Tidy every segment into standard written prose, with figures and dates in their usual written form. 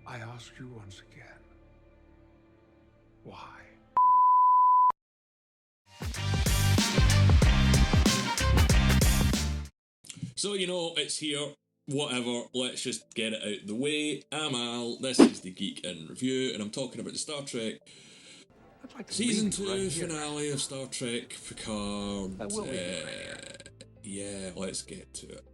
I ask you once again, why? So, you know, it's here. Whatever, let's just get it out the way. I'm Al, this is the Geek in Review, and I'm talking about the Star Trek Season 2 finale of Star Trek Picard. Yeah, let's get to it.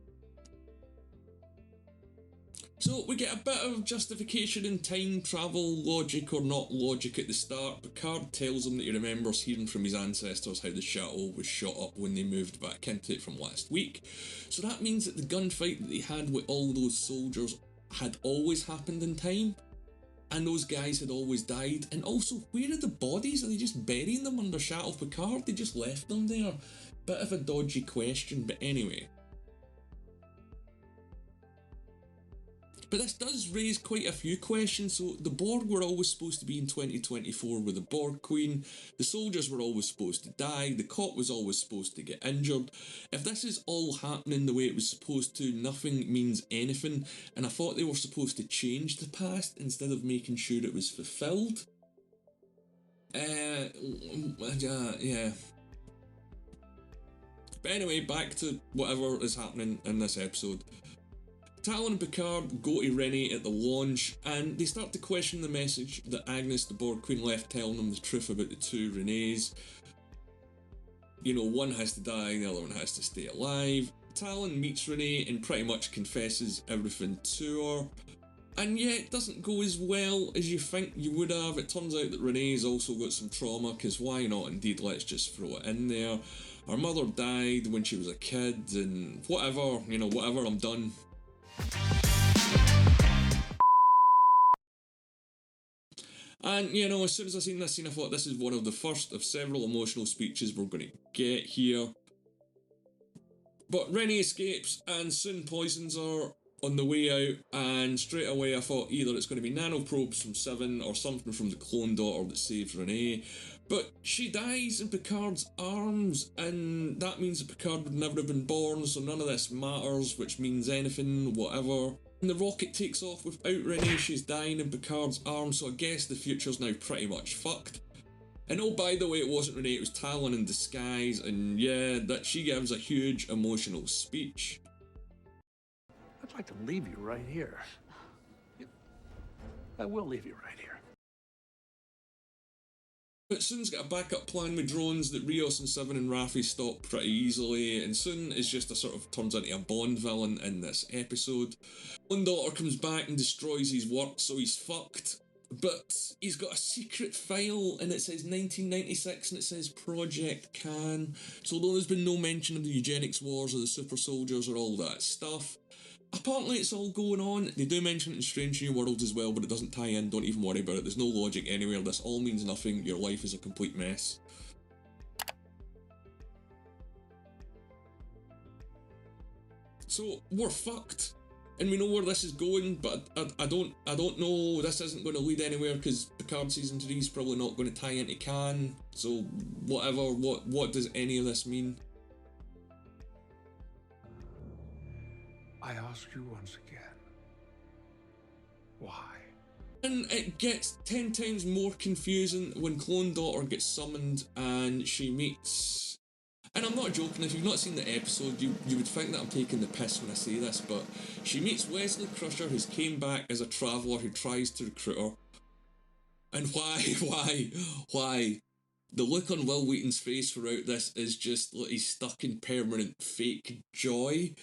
So we get a bit of justification in time travel, logic or not logic at the start. Picard tells him that he remembers hearing from his ancestors how the shuttle was shot up when they moved back into it from last week. So that means that the gunfight that they had with all those soldiers had always happened in time, and those guys had always died. And also, where are the bodies? Are they just burying them under Shadow of Picard? They just left them there. Bit of a dodgy question, but anyway. But this does raise quite a few questions. So the Borg were always supposed to be in 2024 with the Borg Queen. The soldiers were always supposed to die. The cop was always supposed to get injured. If this is all happening the way it was supposed to, nothing means anything. And I thought they were supposed to change the past instead of making sure it was fulfilled. Yeah. But anyway, back to whatever is happening in this episode. Talon and Picard go to Renny at the launch, and they start to question the message that Agnes, the Borg Queen, left, telling them the truth about the two Renees. You know, one has to die, the other one has to stay alive. Talon meets Renee and pretty much confesses everything to her. And yeah, it doesn't go as well as you think you would have. It turns out that Renee's also got some trauma, because why not? Indeed, let's just throw it in there. Her mother died when she was a kid, and whatever, you know, whatever, I'm done. And, you know, as soon as I seen this scene, I thought this is one of the first of several emotional speeches we're going to get here. But Renny escapes and soon poisons her on the way out, and straight away I thought either it's going to be nanoprobes from Seven or something from the clone daughter that saved Renee. But she dies in Picard's arms, and that means that Picard would never have been born, so none of this matters, which means anything, whatever. And the rocket takes off without Renee, she's dying in Picard's arms, so I guess the future's now pretty much fucked. And oh, by the way, it wasn't Renee, it was Talon in disguise, and yeah, that she gives a huge emotional speech. I'd like to leave you right here. I will leave you right here. But Soon's got a backup plan with drones that Rios and Seven and Raffi stop pretty easily, and Soon is just a sort of turns into a Bond villain in this episode. One daughter comes back and destroys his work, so he's fucked. But he's got a secret file, and it says 1996, and it says Project Can. So although there's been no mention of the eugenics wars or the super soldiers or all that stuff, apparently it's all going on. They do mention it in Strange New Worlds as well, but it doesn't tie in, don't even worry about it. There's no logic anywhere, this all means nothing, your life is a complete mess. So, we're fucked. And we know where this is going, but I don't know, this isn't going to lead anywhere, because Picard Season 3 is probably not going to tie into Can, so whatever, what does any of this mean? I ask you once again, why? And it gets 10 times more confusing when Clone Daughter gets summoned and she meets... And I'm not joking, if you've not seen the episode, you would think that I'm taking the piss when I say this, but she meets Wesley Crusher, who's came back as a traveller who tries to recruit her. And why? The look on Will Wheaton's face throughout this is just like he's stuck in permanent fake joy.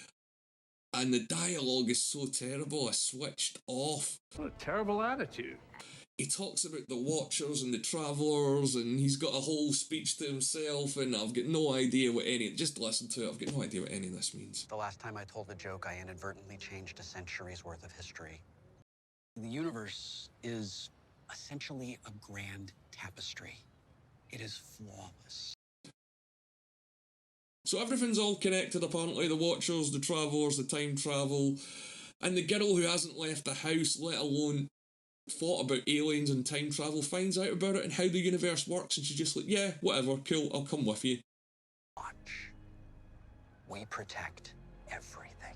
And the dialogue is so terrible, I switched off. What a terrible attitude. He talks about the Watchers and the Travellers, and he's got a whole speech to himself, and I've got no idea what any... Just listen to it, I've got no idea what any of this means. The last time I told a joke, I inadvertently changed a century's worth of history. The universe is essentially a grand tapestry. It is flawless. So everything's all connected, apparently. The Watchers, the Travellers, the time travel, and the girl who hasn't left the house, let alone thought about aliens and time travel, finds out about it and how the universe works, and she's just like, yeah, whatever, cool, I'll come with you. Watch. We protect everything.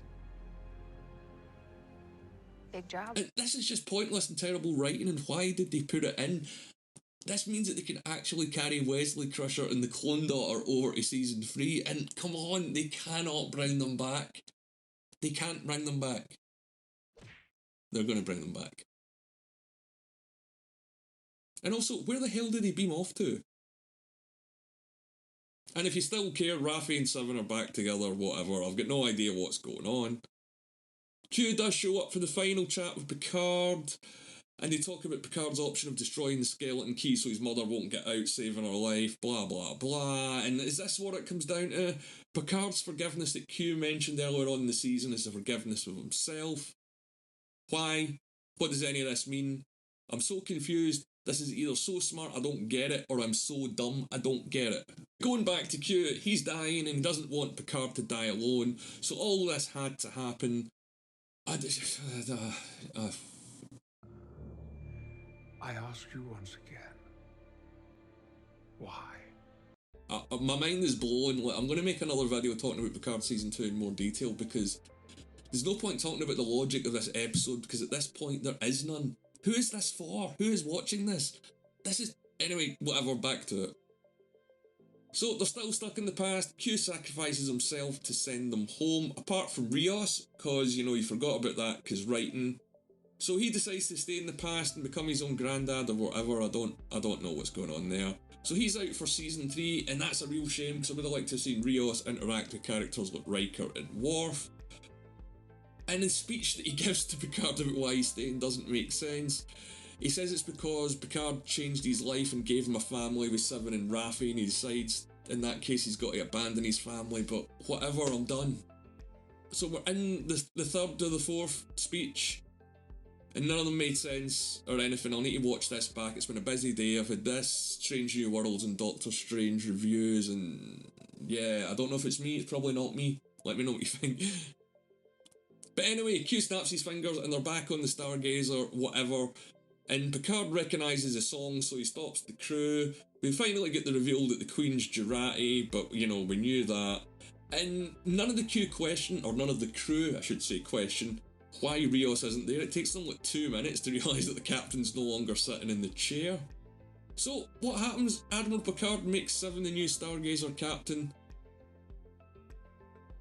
Big job. And this is just pointless and terrible writing, and why did they put it in? This means that they can actually carry Wesley Crusher and the Clone Daughter over to season 3, and come on, they cannot bring them back. They can't bring them back. They're going to bring them back. And also, where the hell did he beam off to? And if you still care, Raffi and Seven are back together, whatever. I've got no idea what's going on. Q does show up for the final chat with Picard, and they talk about Picard's option of destroying the skeleton key so his mother won't get out, saving her life, blah, blah, blah. And is this what it comes down to? Picard's forgiveness that Q mentioned earlier on in the season is a forgiveness of himself. Why? What does any of this mean? I'm so confused. This is either so smart I don't get it, or I'm so dumb I don't get it. Going back to Q, he's dying and doesn't want Picard to die alone, so all this had to happen. I ask you once again, why? My mind is blown. I'm going to make another video talking about Picard Season 2 in more detail, because there's no point talking about the logic of this episode, because at this point there is none. Who is this for? Who is watching this? This is... Anyway, whatever, back to it. So, they're still stuck in the past. Q sacrifices himself to send them home, apart from Rios, because, you know, he forgot about that, because writing. So he decides to stay in the past and become his own granddad or whatever. I don't know what's going on there. So he's out for season 3, and that's a real shame, because I would have liked to have seen Rios interact with characters like Riker and Worf. And his speech that he gives to Picard about why he's staying doesn't make sense. He says it's because Picard changed his life and gave him a family with Seven and Raffi, and he decides in that case he's got to abandon his family, but whatever, I'm done. So we're in the third or the fourth speech, and none of them made sense or anything. I'll need to watch this back. It's been a busy day. I've had this, Strange New Worlds and Doctor Strange reviews, and yeah, I don't know if it's me. It's probably not me. Let me know what you think. But anyway, Q snaps his fingers and they're back on the Stargazer, whatever. And Picard recognises the song, so he stops the crew. We finally get the reveal that the Queen's Jurati, but, you know, we knew that. And none of the crew, I should say, question why Rios isn't there. It takes them like 2 minutes to realise that the captain's no longer sitting in the chair. So, what happens? Admiral Picard makes Seven the new Stargazer captain.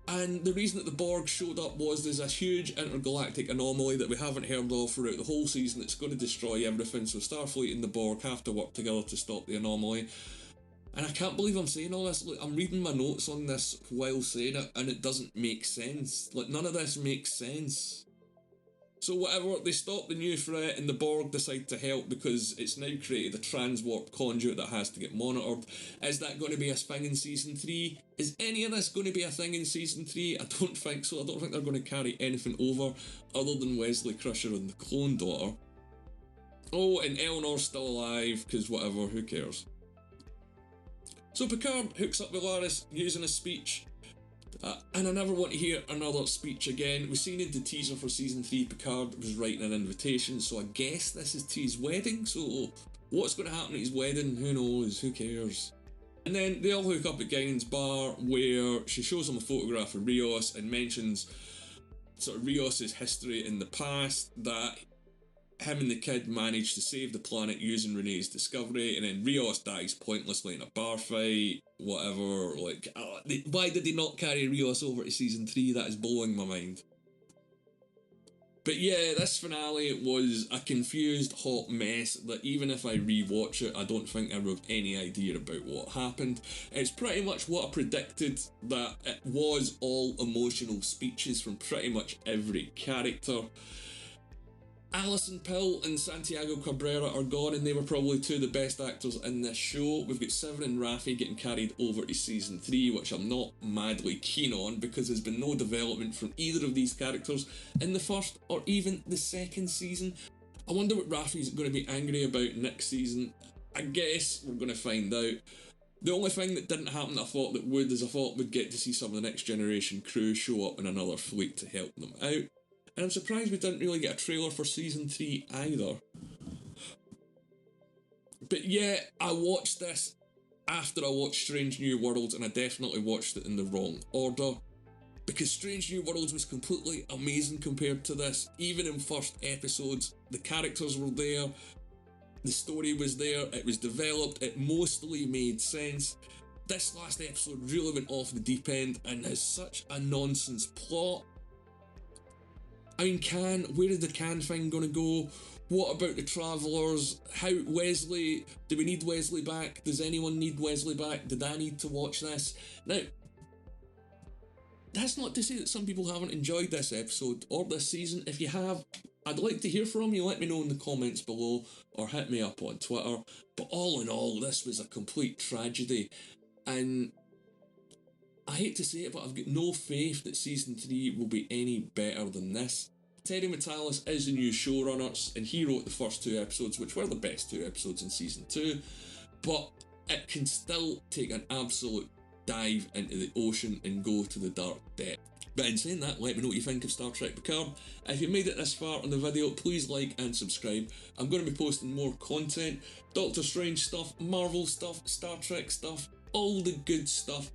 And the reason that the Borg showed up was there's a huge intergalactic anomaly that we haven't heard of throughout the whole season that's going to destroy everything, so Starfleet and the Borg have to work together to stop the anomaly. And I can't believe I'm saying all this. Look, I'm reading my notes on this while saying it, and it doesn't make sense. Like, none of this makes sense. So whatever, they stop the new threat and the Borg decide to help because it's now created a transwarp conduit that has to get monitored. Is that going to be a thing in Season 3? Is any of this going to be a thing in Season 3? I don't think so. I don't think they're going to carry anything over other than Wesley Crusher and the Clone Daughter. Oh, and Eleanor's still alive, because whatever, who cares? So Picard hooks up with Laris using a speech. And I never want to hear another speech again. We've seen in the teaser for Season 3, Picard was writing an invitation, so I guess this is to his wedding, so what's going to happen at his wedding? Who knows? Who cares? And then they all hook up at Guinan's bar, where she shows him a photograph of Rios and mentions sort of Rios' history in the past, that him and the kid managed to save the planet using Renee's discovery, and then Rios dies pointlessly in a bar fight, whatever. Like, why did they not carry Rios over to Season 3? That is blowing my mind. But yeah, this finale was a confused, hot mess that even if I rewatch it, I don't think I have any idea about what happened. It's pretty much what I predicted, that it was all emotional speeches from pretty much every character. Alison Pill and Santiago Cabrera are gone, and they were probably two of the best actors in this show. We've got Seven and Raffi getting carried over to Season 3, which I'm not madly keen on, because there's been no development from either of these characters in the first or even the second season. I wonder what Raffi's going to be angry about next season. I guess we're going to find out. The only thing that didn't happen that I thought that would is I thought we'd get to see some of the Next Generation crew show up in another fleet to help them out. And I'm surprised we didn't really get a trailer for Season 3 either. But yeah, I watched this after I watched Strange New Worlds, and I definitely watched it in the wrong order. because Strange New Worlds was completely amazing compared to this. Even in first episodes, the characters were there, the story was there, it was developed, it mostly made sense. This last episode really went off the deep end and has such a nonsense plot. I mean, where is the Khan thing gonna go? What about the Travellers? How Wesley? Do we need Wesley back? Does anyone need Wesley back? Did I need to watch this? Now, that's not to say that some people haven't enjoyed this episode or this season. If you have, I'd like to hear from you. Let me know in the comments below or hit me up on Twitter. But all in all, this was a complete tragedy. And I hate to say it, but I've got no faith that season 3 will be any better than this. Terry Matalas is the new showrunner, and he wrote the first 2 episodes, which were the best 2 episodes in season 2. But it can still take an absolute dive into the ocean and go to the dark depth. But in saying that, let me know what you think of Star Trek Picard. If you made it this far in the video, please like and subscribe. I'm going to be posting more content, Doctor Strange stuff, Marvel stuff, Star Trek stuff, all the good stuff.